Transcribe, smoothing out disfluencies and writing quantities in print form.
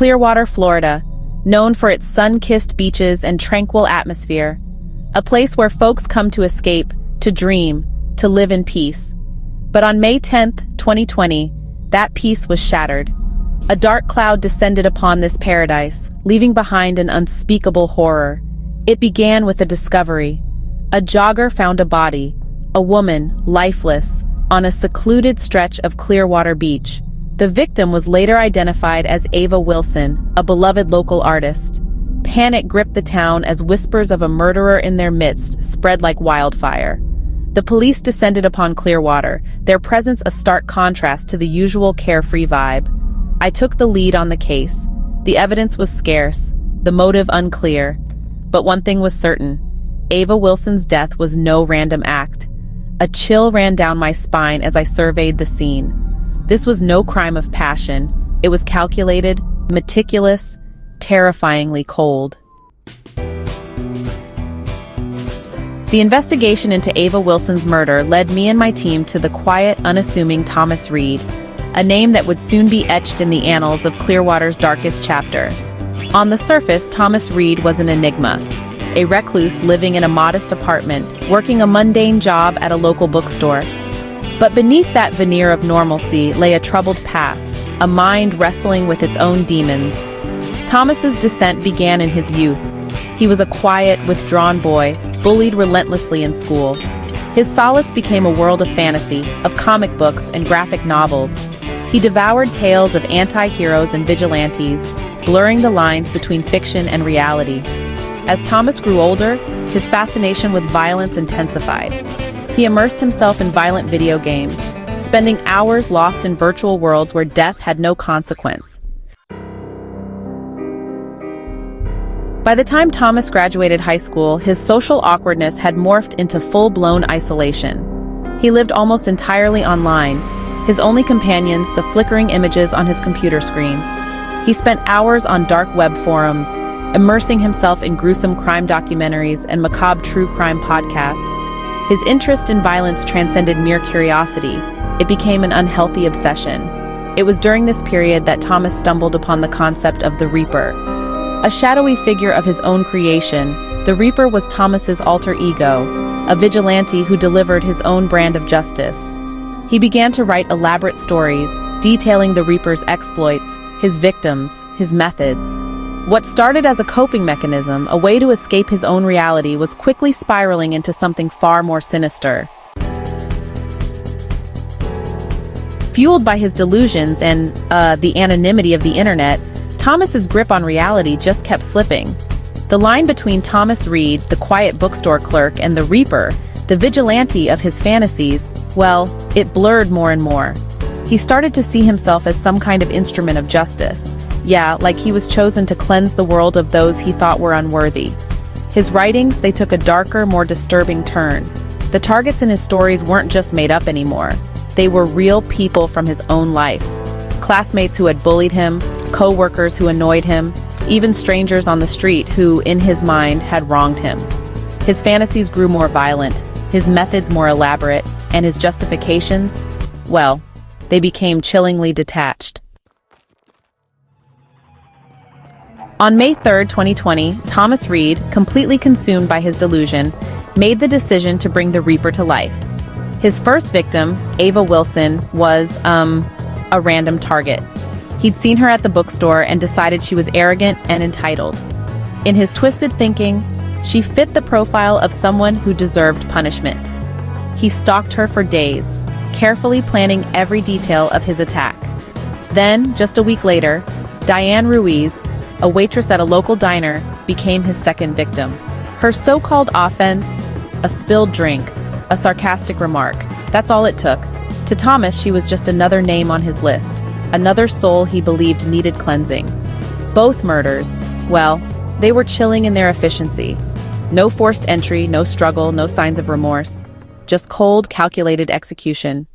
Clearwater, Florida, known for its sun-kissed beaches and tranquil atmosphere. A place where folks come to escape, to dream, to live in peace. But on May 10, 2020, that peace was shattered. A dark cloud descended upon this paradise, leaving behind an unspeakable horror. It began with a discovery. A jogger found a body, a woman, lifeless, on a secluded stretch of Clearwater Beach. The victim was later identified as Ava Wilson, a beloved local artist. Panic gripped the town as whispers of a murderer in their midst spread like wildfire. The police descended upon Clearwater, their presence a stark contrast to the usual carefree vibe. I took the lead on the case. The evidence was scarce, the motive unclear. But one thing was certain. Ava Wilson's death was no random act. A chill ran down my spine as I surveyed the scene. This was no crime of passion. It was calculated, meticulous, terrifyingly cold. The investigation into Ava Wilson's murder led me and my team to the quiet, unassuming Thomas Reed, a name that would soon be etched in the annals of Clearwater's darkest chapter. On the surface, Thomas Reed was an enigma, a recluse living in a modest apartment, working a mundane job at a local bookstore. But beneath that veneer of normalcy lay a troubled past, a mind wrestling with its own demons. Thomas's descent began in his youth. He was a quiet, withdrawn boy, bullied relentlessly in school. His solace became a world of fantasy, of comic books and graphic novels. He devoured tales of anti-heroes and vigilantes, blurring the lines between fiction and reality. As Thomas grew older, his fascination with violence intensified. He immersed himself in violent video games, spending hours lost in virtual worlds where death had no consequence. By the time Thomas graduated high school, his social awkwardness had morphed into full-blown isolation. He lived almost entirely online, his only companions the flickering images on his computer screen. He spent hours on dark web forums, immersing himself in gruesome crime documentaries and macabre true crime podcasts. His interest in violence transcended mere curiosity. It became an unhealthy obsession. It was during this period that Thomas stumbled upon the concept of the Reaper. A shadowy figure of his own creation, the Reaper was Thomas's alter ego, a vigilante who delivered his own brand of justice. He began to write elaborate stories, detailing the Reaper's exploits, his victims, his methods. What started as a coping mechanism, a way to escape his own reality, was quickly spiraling into something far more sinister. Fueled by his delusions and the anonymity of the internet, Thomas's grip on reality just kept slipping. The line between Thomas Reed, the quiet bookstore clerk, and the Reaper, the vigilante of his fantasies, well, it blurred more and more. He started to see himself as some kind of instrument of justice. Yeah, like he was chosen to cleanse the world of those he thought were unworthy. His writings, they took a darker, more disturbing turn. The targets in his stories weren't just made up anymore. They were real people from his own life. Classmates who had bullied him, co-workers who annoyed him, even strangers on the street who, in his mind, had wronged him. His fantasies grew more violent, his methods more elaborate, and his justifications, well, they became chillingly detached. On May 3, 2020, Thomas Reed, completely consumed by his delusion, made the decision to bring the Reaper to life. His first victim, Ava Wilson, was, a random target. He'd seen her at the bookstore and decided she was arrogant and entitled. In his twisted thinking, she fit the profile of someone who deserved punishment. He stalked her for days, carefully planning every detail of his attack. Then, just a week later, Diane Ruiz, a waitress at a local diner, became his second victim. Her so-called offense, a spilled drink, a sarcastic remark, that's all it took. To Thomas, she was just another name on his list, another soul he believed needed cleansing. Both murders, well, they were chilling in their efficiency. No forced entry, no struggle, no signs of remorse. Just cold, calculated execution.